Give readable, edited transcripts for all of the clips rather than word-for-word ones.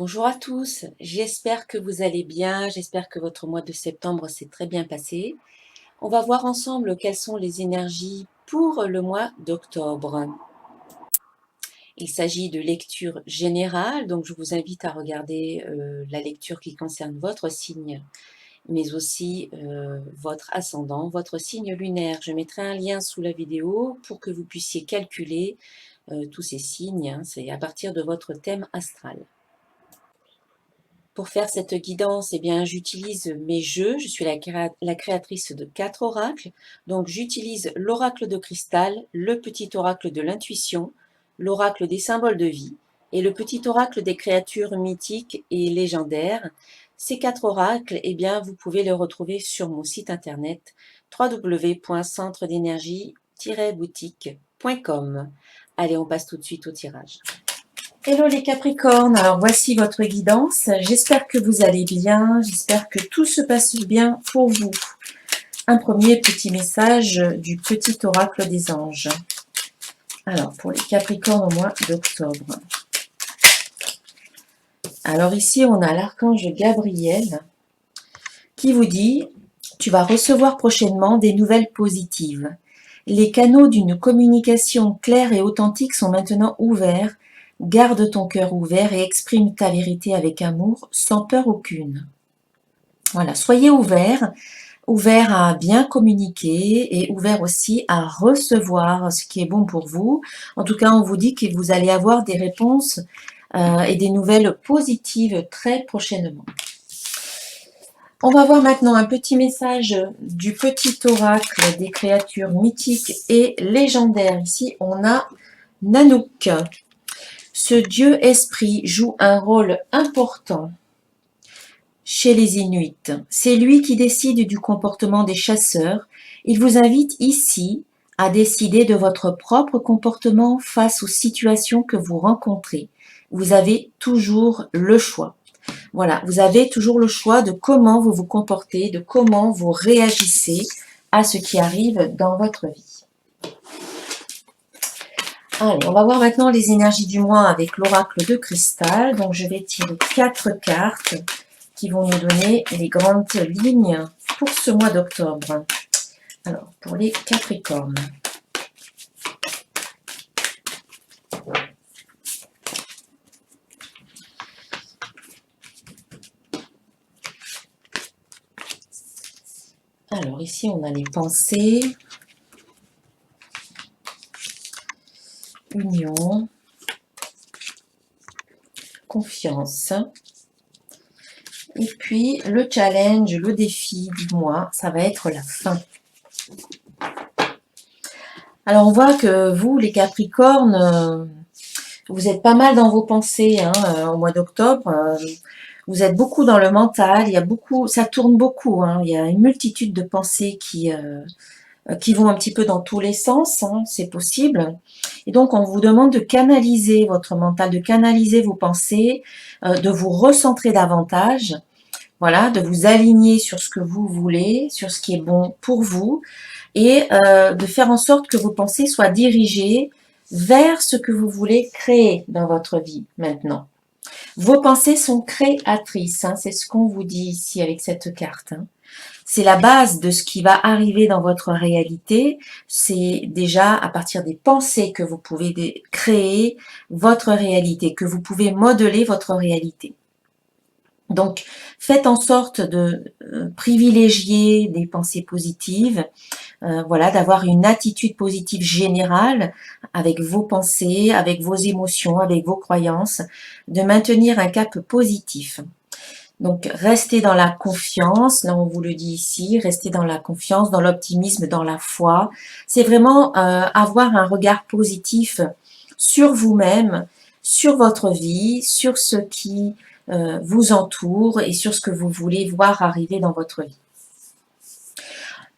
Bonjour à tous, j'espère que vous allez bien, j'espère que votre mois de septembre s'est très bien passé. On va voir ensemble quelles sont les énergies pour le mois d'octobre. Il s'agit de lecture générale, donc je vous invite à regarder la lecture qui concerne votre signe, mais aussi votre ascendant, votre signe lunaire. Je mettrai un lien sous la vidéo pour que vous puissiez calculer tous ces signes, hein, c'est à partir de votre thème astral. Pour faire cette guidance, eh bien, j'utilise mes jeux. Je suis la créatrice de 4 oracles. Donc, j'utilise l'oracle de cristal, le petit oracle de l'intuition, l'oracle des symboles de vie et le petit oracle des créatures mythiques et légendaires. Ces 4 oracles, eh bien, vous pouvez les retrouver sur mon site internet www.centredénergie-boutique.com. Allez, on passe tout de suite au tirage. Hello les Capricornes, alors voici votre guidance. J'espère que vous allez bien, j'espère que tout se passe bien pour vous. Un premier petit message du petit oracle des anges. Alors pour les Capricornes au mois d'octobre. Alors ici on a l'archange Gabriel qui vous dit « Tu vas recevoir prochainement des nouvelles positives. Les canaux d'une communication claire et authentique sont maintenant ouverts. Garde ton cœur ouvert et exprime ta vérité avec amour, sans peur aucune. » Voilà, soyez ouverts à bien communiquer et ouverts aussi à recevoir ce qui est bon pour vous. En tout cas, on vous dit que vous allez avoir des réponses et des nouvelles positives très prochainement. On va voir maintenant un petit message du petit oracle des créatures mythiques et légendaires. Ici, on a Nanook. Ce dieu esprit joue un rôle important chez les Inuits. C'est lui qui décide du comportement des chasseurs. Il vous invite ici à décider de votre propre comportement face aux situations que vous rencontrez. Vous avez toujours le choix. Voilà, vous avez toujours le choix de comment vous vous comportez, de comment vous réagissez à ce qui arrive dans votre vie. Allez, on va voir maintenant les énergies du mois avec l'oracle de cristal. Donc, je vais tirer 4 cartes qui vont nous donner les grandes lignes pour ce mois d'octobre. Alors, pour les Capricornes. Alors, ici, on a les pensées. Union, confiance, et puis le challenge, le défi du mois, ça va être la fin. Alors on voit que vous, les Capricornes, vous êtes pas mal dans vos pensées au mois d'octobre. Vous êtes beaucoup dans le mental, il y a beaucoup, ça tourne beaucoup, il y a une multitude de pensées qui vont un petit peu dans tous les sens, c'est possible. Et donc, on vous demande de canaliser votre mental, de canaliser vos pensées, de vous recentrer davantage, voilà, de vous aligner sur ce que vous voulez, sur ce qui est bon pour vous, et de faire en sorte que vos pensées soient dirigées vers ce que vous voulez créer dans votre vie maintenant. Vos pensées sont créatrices, c'est ce qu'on vous dit ici avec cette carte. C'est la base de ce qui va arriver dans votre réalité. C'est déjà à partir des pensées que vous pouvez créer votre réalité, que vous pouvez modeler votre réalité. Donc, faites en sorte de privilégier des pensées positives, voilà, d'avoir une attitude positive générale avec vos pensées, avec vos émotions, avec vos croyances, de maintenir un cap positif. Donc, restez dans la confiance, là on vous le dit ici, restez dans la confiance, dans l'optimisme, dans la foi. C'est vraiment avoir un regard positif sur vous-même, sur votre vie, sur ce qui vous entoure et sur ce que vous voulez voir arriver dans votre vie.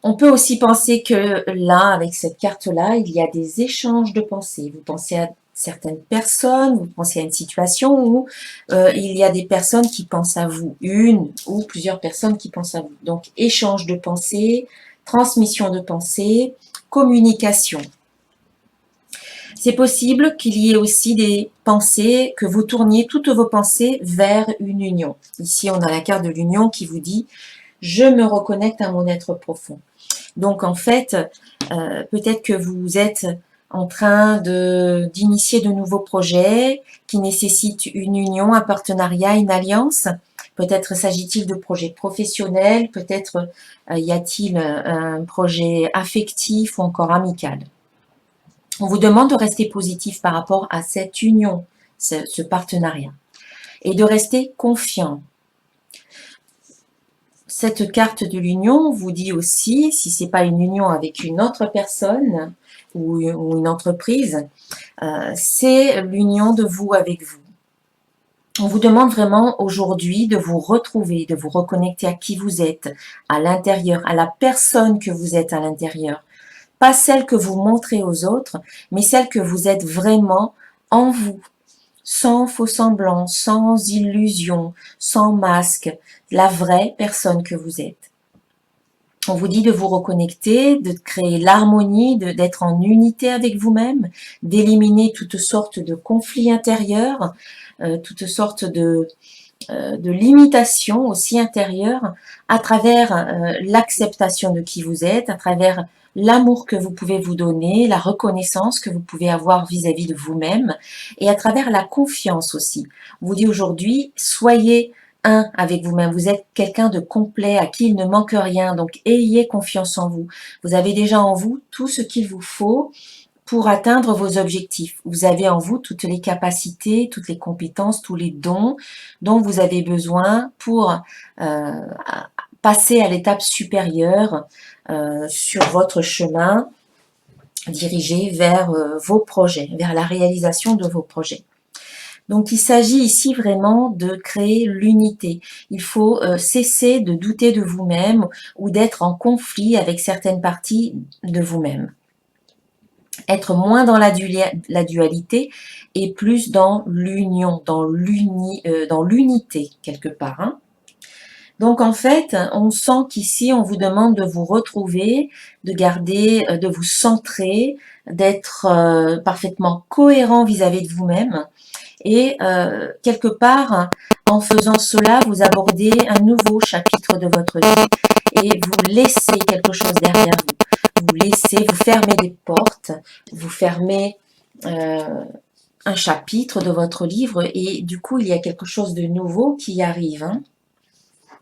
On peut aussi penser que là, avec cette carte-là, il y a des échanges de pensées. Vous pensez à certaines personnes, vous pensez à une situation où il y a des personnes qui pensent à vous, une ou plusieurs personnes qui pensent à vous. Donc, échange de pensées, transmission de pensées, communication. C'est possible qu'il y ait aussi des pensées, que vous tourniez toutes vos pensées vers une union. Ici, on a la carte de l'union qui vous dit « Je me reconnecte à mon être profond ». Donc, en fait, peut-être que vous êtes en train d'initier de nouveaux projets qui nécessitent une union, un partenariat, une alliance. Peut-être s'agit-il de projets professionnels, peut-être y a-t-il un projet affectif ou encore amical. On vous demande de rester positif par rapport à cette union, ce partenariat, et de rester confiant. Cette carte de l'union vous dit aussi, si ce n'est pas une union avec une autre personne ou une entreprise, c'est l'union de vous avec vous. On vous demande vraiment aujourd'hui de vous retrouver, de vous reconnecter à qui vous êtes, à l'intérieur, à la personne que vous êtes à l'intérieur. Pas celle que vous montrez aux autres, mais celle que vous êtes vraiment en vous, sans faux semblant, sans illusion, sans masque, la vraie personne que vous êtes. On vous dit de vous reconnecter, de créer l'harmonie, d'être en unité avec vous-même, d'éliminer toutes sortes de conflits intérieurs, toutes sortes de limitations aussi intérieures à travers l'acceptation de qui vous êtes, à travers l'amour que vous pouvez vous donner, la reconnaissance que vous pouvez avoir vis-à-vis de vous-même et à travers la confiance aussi. On vous dit aujourd'hui, soyez un avec vous-même. Vous êtes quelqu'un de complet, à qui il ne manque rien, donc ayez confiance en vous. Vous avez déjà en vous tout ce qu'il vous faut pour atteindre vos objectifs. Vous avez en vous toutes les capacités, toutes les compétences, tous les dons dont vous avez besoin pour passer à l'étape supérieure sur votre chemin dirigé vers vos projets, vers la réalisation de vos projets. Donc, il s'agit ici vraiment de créer l'unité. Il faut cesser de douter de vous-même ou d'être en conflit avec certaines parties de vous-même. Être moins dans la dualité et plus dans l'union, dans l'unité quelque part. Hein. Donc en fait, on sent qu'ici, on vous demande de vous retrouver, de garder, de vous centrer, d'être parfaitement cohérent vis-à-vis de vous-même. Et quelque part, en faisant cela, vous abordez un nouveau chapitre de votre vie et vous laissez quelque chose derrière vous. Vous fermez des portes, vous fermez un chapitre de votre livre et du coup, il y a quelque chose de nouveau qui arrive. Hein.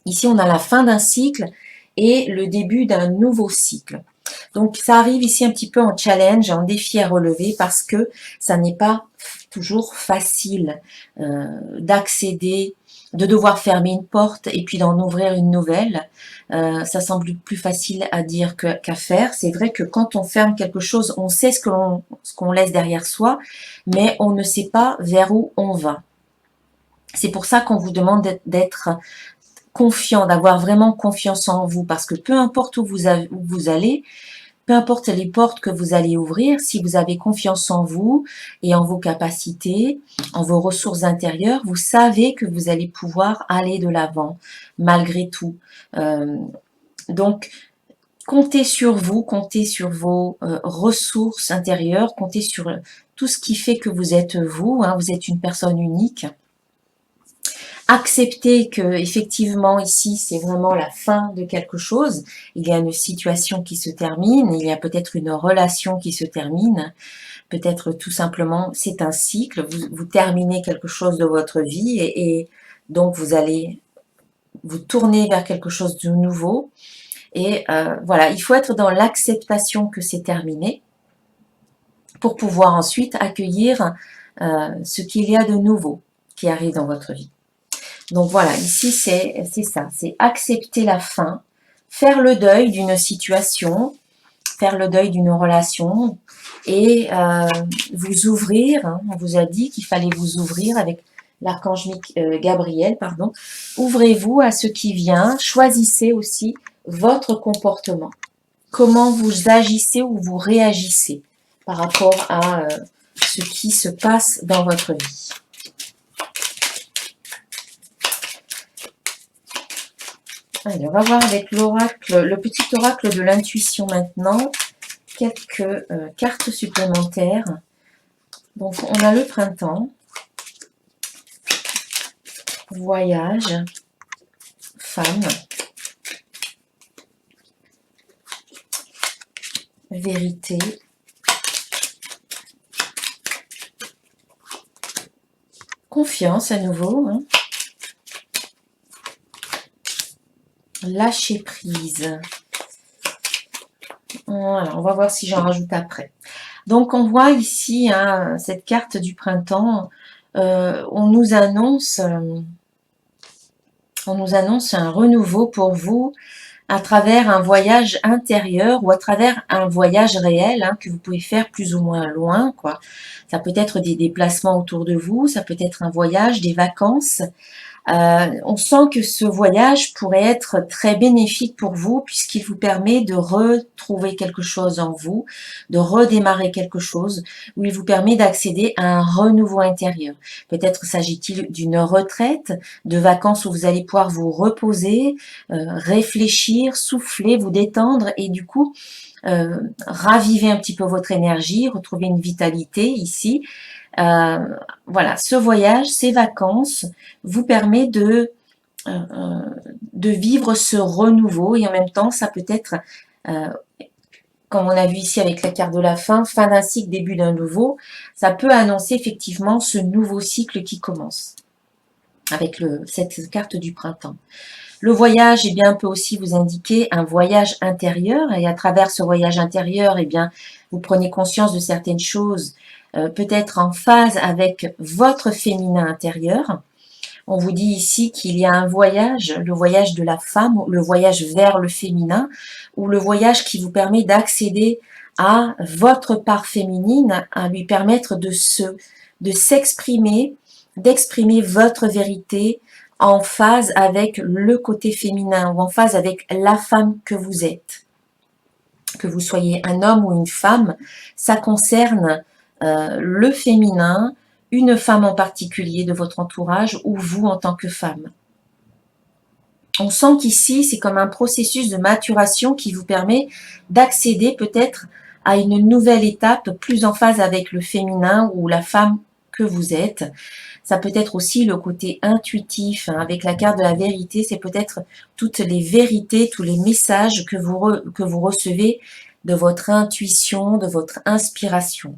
Ici, on a la fin d'un cycle et le début d'un nouveau cycle. Donc, ça arrive ici un petit peu en challenge, en défi à relever parce que ça n'est pas toujours facile d'accéder, de devoir fermer une porte et puis d'en ouvrir une nouvelle. Ça semble plus facile à dire qu'à faire. C'est vrai que quand on ferme quelque chose, on sait ce qu'on laisse derrière soi, mais on ne sait pas vers où on va. C'est pour ça qu'on vous demande d'être confiant, d'avoir vraiment confiance en vous, parce que peu importe où vous allez, peu importe les portes que vous allez ouvrir, si vous avez confiance en vous et en vos capacités, en vos ressources intérieures, vous savez que vous allez pouvoir aller de l'avant, malgré tout. Donc, comptez sur vous, comptez sur vos ressources intérieures, comptez sur tout ce qui fait que vous êtes vous, hein, vous êtes une personne unique. Acceptez que effectivement ici c'est vraiment la fin de quelque chose, il y a une situation qui se termine, il y a peut-être une relation qui se termine, peut-être tout simplement c'est un cycle, vous terminez quelque chose de votre vie et donc vous allez vous tourner vers quelque chose de nouveau et voilà, il faut être dans l'acceptation que c'est terminé pour pouvoir ensuite accueillir ce qu'il y a de nouveau qui arrive dans votre vie. Donc voilà, ici c'est ça, c'est accepter la fin, faire le deuil d'une situation, faire le deuil d'une relation et vous ouvrir, hein, on vous a dit qu'il fallait vous ouvrir avec l'archange Gabriel, pardon. Ouvrez-vous à ce qui vient, choisissez aussi votre comportement, comment vous agissez ou vous réagissez par rapport à ce qui se passe dans votre vie. Allez, on va voir avec l'oracle, le petit oracle de l'intuition maintenant, quelques cartes supplémentaires Donc, on a le printemps, voyage, femme, vérité, confiance à nouveau, hein. Lâcher prise. Voilà, on va voir si j'en rajoute après. Donc, on voit ici hein, cette carte du printemps. On nous annonce un renouveau pour vous à travers un voyage intérieur ou à travers un voyage réel hein, que vous pouvez faire plus ou moins loin, quoi. Ça peut être des déplacements autour de vous, ça peut être un voyage, des vacances. On sent que ce voyage pourrait être très bénéfique pour vous puisqu'il vous permet de retrouver quelque chose en vous, de redémarrer quelque chose, où il vous permet d'accéder à un renouveau intérieur. Peut-être s'agit-il d'une retraite, de vacances où vous allez pouvoir vous reposer, réfléchir, souffler, vous détendre et du coup raviver un petit peu votre énergie, retrouver une vitalité ici. Voilà, ce voyage, ces vacances vous permet de vivre ce renouveau et en même temps, ça peut être, comme on a vu ici avec la carte de la fin d'un cycle, début d'un nouveau, ça peut annoncer effectivement ce nouveau cycle qui commence avec cette carte du printemps. Le voyage, eh bien, peut aussi vous indiquer un voyage intérieur et à travers ce voyage intérieur, eh bien, vous prenez conscience de certaines choses, peut-être en phase avec votre féminin intérieur. On vous dit ici qu'il y a un voyage, le voyage de la femme, le voyage vers le féminin, ou le voyage qui vous permet d'accéder à votre part féminine, à lui permettre de s'exprimer, d'exprimer votre vérité en phase avec le côté féminin ou en phase avec la femme que vous êtes. Que vous soyez un homme ou une femme, ça concerne le féminin, une femme en particulier de votre entourage ou vous en tant que femme. On sent qu'ici, c'est comme un processus de maturation qui vous permet d'accéder peut-être à une nouvelle étape plus en phase avec le féminin ou la femme que vous êtes. Ça peut être aussi le côté intuitif, hein, avec la carte de la vérité, c'est peut-être toutes les vérités, tous les messages que vous recevez de votre intuition, de votre inspiration.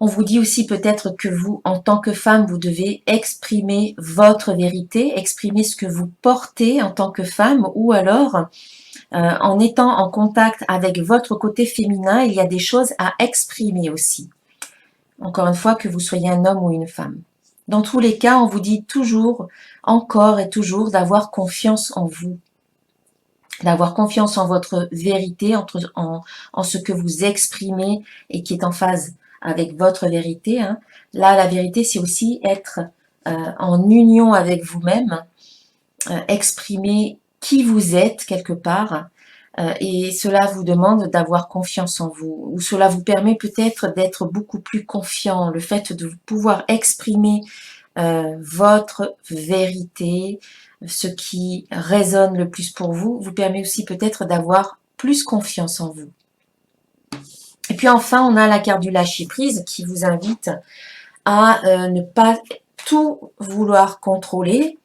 On vous dit aussi peut-être que vous, en tant que femme, vous devez exprimer votre vérité, exprimer ce que vous portez en tant que femme, ou alors, en étant en contact avec votre côté féminin, il y a des choses à exprimer aussi. Encore une fois, que vous soyez un homme ou une femme. Dans tous les cas, on vous dit toujours, encore et toujours, d'avoir confiance en vous. D'avoir confiance en votre vérité, en ce que vous exprimez et qui est en phase avec votre vérité. Hein. Là, la vérité, c'est aussi être en union avec vous-même, exprimer qui vous êtes quelque part, et cela vous demande d'avoir confiance en vous, ou cela vous permet peut-être d'être beaucoup plus confiant, le fait de pouvoir exprimer votre vérité, ce qui résonne le plus pour vous, vous permet aussi peut-être d'avoir plus confiance en vous. Et puis enfin, on a la carte du lâcher-prise qui vous invite à ne pas tout vouloir contrôler.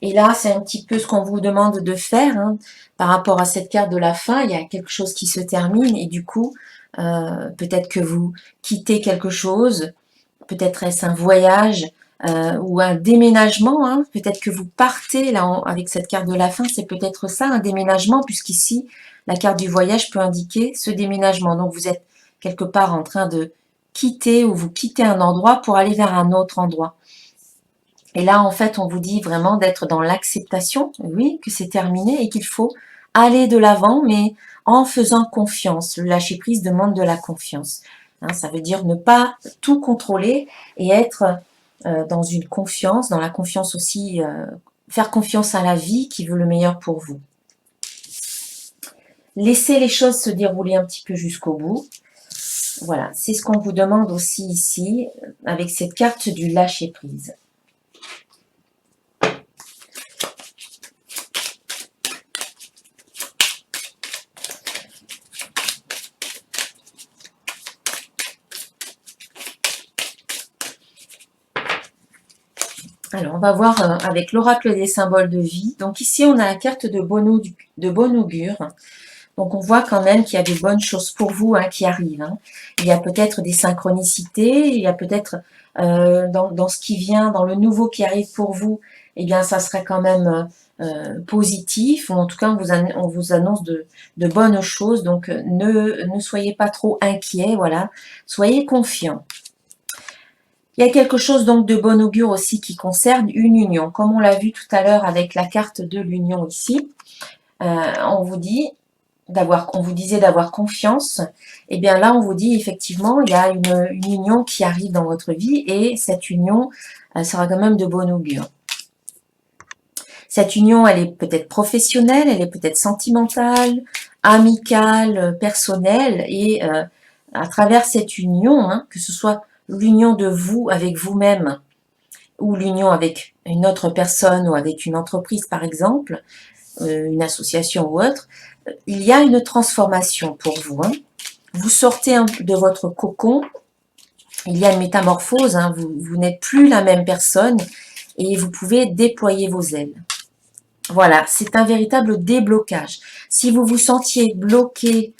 Et là, c'est un petit peu ce qu'on vous demande de faire. Hein. Par rapport à cette carte de la fin, il y a quelque chose qui se termine et du coup, peut-être que vous quittez quelque chose, peut-être est-ce un voyage ou un déménagement. Hein. Peut-être que vous partez, là, avec cette carte de la fin, c'est peut-être ça, un déménagement, puisqu'ici, la carte du voyage peut indiquer ce déménagement. Donc, vous êtes quelque part en train de quitter ou vous quittez un endroit pour aller vers un autre endroit. Et là, en fait, on vous dit vraiment d'être dans l'acceptation, oui, que c'est terminé et qu'il faut aller de l'avant, mais en faisant confiance. Le lâcher-prise demande de la confiance. Hein, ça veut dire ne pas tout contrôler et être dans une confiance, dans la confiance aussi, faire confiance à la vie qui veut le meilleur pour vous. Laissez les choses se dérouler un petit peu jusqu'au bout. Voilà, c'est ce qu'on vous demande aussi ici, avec cette carte du lâcher-prise. Alors, on va voir avec l'oracle des symboles de vie. Donc ici, on a la carte de bon augure. Donc, on voit quand même qu'il y a de bonnes choses pour vous qui arrivent. Hein. Il y a peut-être des synchronicités, il y a peut-être dans ce qui vient, dans le nouveau qui arrive pour vous, eh bien, ça serait quand même positif. Ou en tout cas, on vous annonce de bonnes choses. Donc, ne soyez pas trop inquiets, voilà. Soyez confiants. Il y a quelque chose donc de bon augure aussi qui concerne une union. Comme on l'a vu tout à l'heure avec la carte de l'union ici, on vous disait d'avoir confiance. Et bien là, on vous dit effectivement, il y a une union qui arrive dans votre vie et cette union sera quand même de bon augure. Cette union, elle est peut-être professionnelle, elle est peut-être sentimentale, amicale, personnelle et à travers cette union, que ce soit l'union de vous avec vous-même ou l'union avec une autre personne ou avec une entreprise par exemple, une association ou autre, il y a une transformation pour vous. Vous sortez de votre cocon, il y a une métamorphose, vous n'êtes plus la même personne et vous pouvez déployer vos ailes. Voilà, c'est un véritable déblocage. Si vous vous sentiez bloqué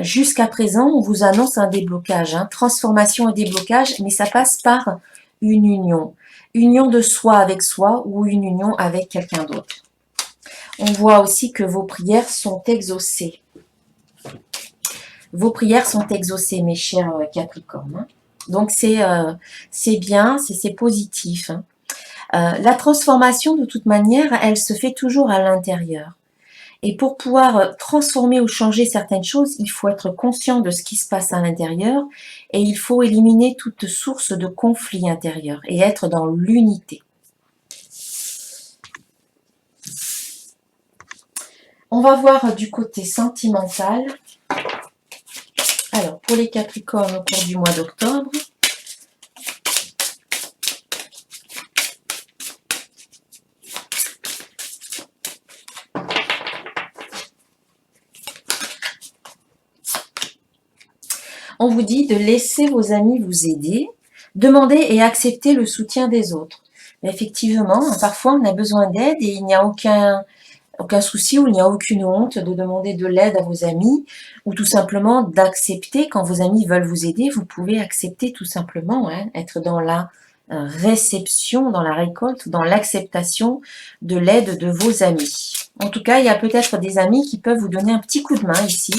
jusqu'à présent, on vous annonce un déblocage, transformation et déblocage, mais ça passe par une union. Union de soi avec soi ou une union avec quelqu'un d'autre. On voit aussi que vos prières sont exaucées. Vos prières sont exaucées, mes chers Capricornes. Donc, c'est bien, c'est positif. La transformation, de toute manière, elle se fait toujours à l'intérieur. Et pour pouvoir transformer ou changer certaines choses, il faut être conscient de ce qui se passe à l'intérieur et il faut éliminer toute source de conflit intérieur et être dans l'unité. On va voir du côté sentimental. Alors, pour les Capricornes au cours du mois d'octobre, on vous dit de laisser vos amis vous aider, demander et accepter le soutien des autres. Mais effectivement, parfois on a besoin d'aide et il n'y a aucun souci ou il n'y a aucune honte de demander de l'aide à vos amis ou tout simplement d'accepter quand vos amis veulent vous aider. Vous pouvez accepter tout simplement, être dans la réception, dans la récolte, dans l'acceptation de l'aide de vos amis. En tout cas, il y a peut-être des amis qui peuvent vous donner un petit coup de main ici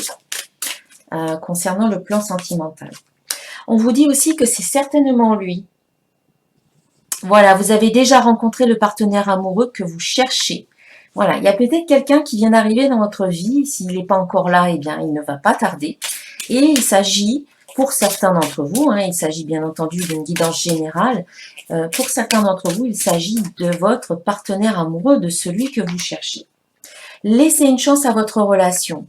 concernant le plan sentimental. On vous dit aussi que c'est certainement lui. Voilà, vous avez déjà rencontré le partenaire amoureux que vous cherchez. Voilà, il y a peut-être quelqu'un qui vient d'arriver dans votre vie. S'il n'est pas encore là, eh bien, il ne va pas tarder. Et il s'agit, pour certains d'entre vous, il s'agit bien entendu d'une guidance générale, pour certains d'entre vous, il s'agit de votre partenaire amoureux, de celui que vous cherchez. Laissez une chance à votre relation.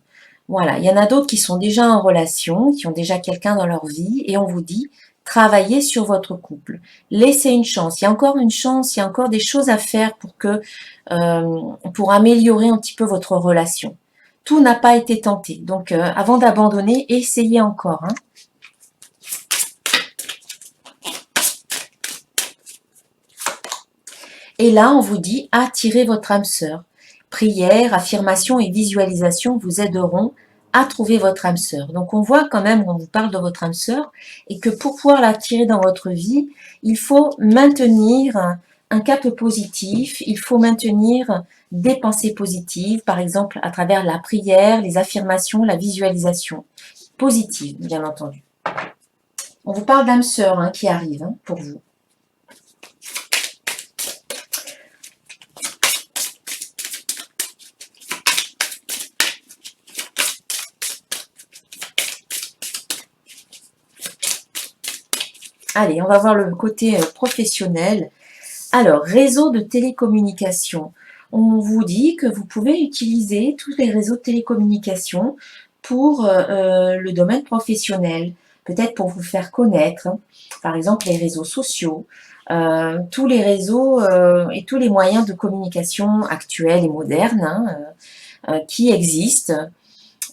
Voilà, il y en a d'autres qui sont déjà en relation, qui ont déjà quelqu'un dans leur vie, et on vous dit, travaillez sur votre couple. Laissez une chance. Il y a encore une chance, il y a encore des choses à faire pour améliorer un petit peu votre relation. Tout n'a pas été tenté. Donc, avant d'abandonner, essayez encore. Et là, on vous dit, attirez votre âme sœur. Prières, affirmations et visualisations vous aideront à trouver votre âme sœur. Donc on voit quand même, on vous parle de votre âme sœur, et que pour pouvoir l'attirer dans votre vie, il faut maintenir un cap positif, il faut maintenir des pensées positives, par exemple à travers la prière, les affirmations, la visualisation. Positive, bien entendu. On vous parle d'âme sœur qui arrive pour vous. Allez, on va voir le côté professionnel. Alors, réseau de télécommunication. On vous dit que vous pouvez utiliser tous les réseaux de télécommunication pour le domaine professionnel. Peut-être pour vous faire connaître, par exemple, les réseaux sociaux, tous les réseaux et tous les moyens de communication actuels et modernes qui existent.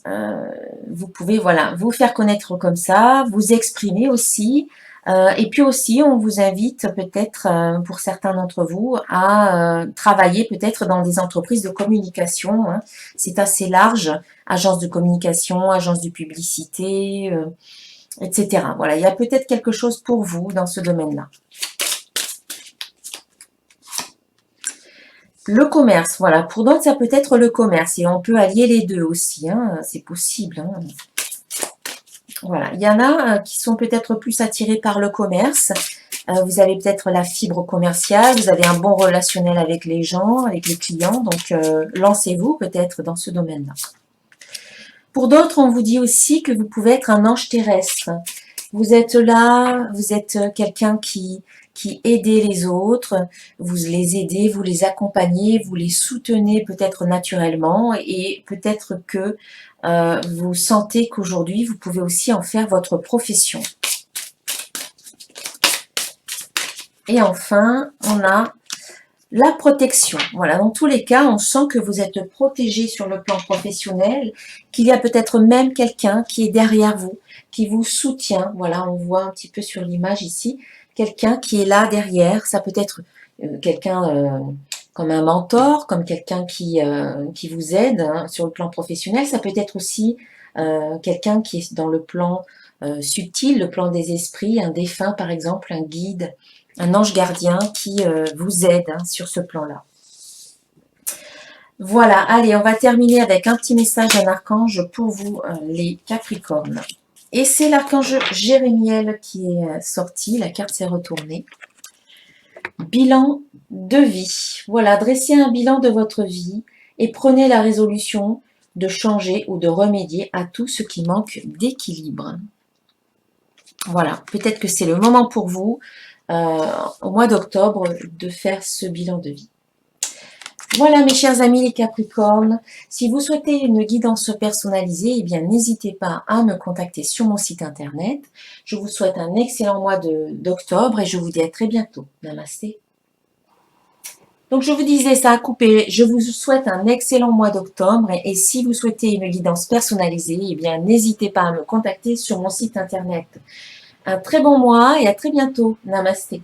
Vous pouvez, voilà, vous faire connaître comme ça, vous exprimer aussi, Et puis aussi, on vous invite peut-être, pour certains d'entre vous, à travailler peut-être dans des entreprises de communication, hein. C'est assez large, agence de communication, agence de publicité, etc. Voilà, il y a peut-être quelque chose pour vous dans ce domaine-là. Le commerce, voilà. Pour d'autres, ça peut être le commerce. Et on peut allier les deux aussi, hein. C'est possible, hein. Voilà. Il y en a qui sont peut-être plus attirés par le commerce. Vous avez peut-être la fibre commerciale, vous avez un bon relationnel avec les gens, avec les clients. Donc, lancez-vous peut-être dans ce domaine-là. Pour d'autres, on vous dit aussi que vous pouvez être un ange terrestre. Vous êtes là, vous êtes quelqu'un qui aidez les autres, vous les aidez, vous les accompagnez, vous les soutenez peut-être naturellement et peut-être que vous sentez qu'aujourd'hui, vous pouvez aussi en faire votre profession. Et enfin, on a la protection. Voilà, dans tous les cas, on sent que vous êtes protégé sur le plan professionnel, qu'il y a peut-être même quelqu'un qui est derrière vous, qui vous soutient. Voilà, on voit un petit peu sur l'image ici, quelqu'un qui est là derrière. Ça peut être quelqu'un comme un mentor, comme quelqu'un qui vous aide hein, sur le plan professionnel. Ça peut être aussi quelqu'un qui est dans le plan subtil, le plan des esprits, un défunt par exemple, un guide, un ange gardien qui vous aide hein, sur ce plan-là. Voilà, allez, on va terminer avec un petit message d'un archange pour vous, les Capricornes. Et c'est l'archange Jérémiel qui est sorti, la carte s'est retournée. Bilan de vie. Voilà, dressez un bilan de votre vie et prenez la résolution de changer ou de remédier à tout ce qui manque d'équilibre. Voilà, peut-être que c'est le moment pour vous, au mois d'octobre, de faire ce bilan de vie. Voilà mes chers amis les Capricornes, si vous souhaitez une guidance personnalisée, eh bien n'hésitez pas à me contacter sur mon site internet. Je vous souhaite un excellent mois d'octobre et je vous dis à très bientôt. Namasté. Donc je vous disais, ça a coupé, je vous souhaite un excellent mois d'octobre et si vous souhaitez une guidance personnalisée, eh bien n'hésitez pas à me contacter sur mon site internet. Un très bon mois et à très bientôt. Namasté.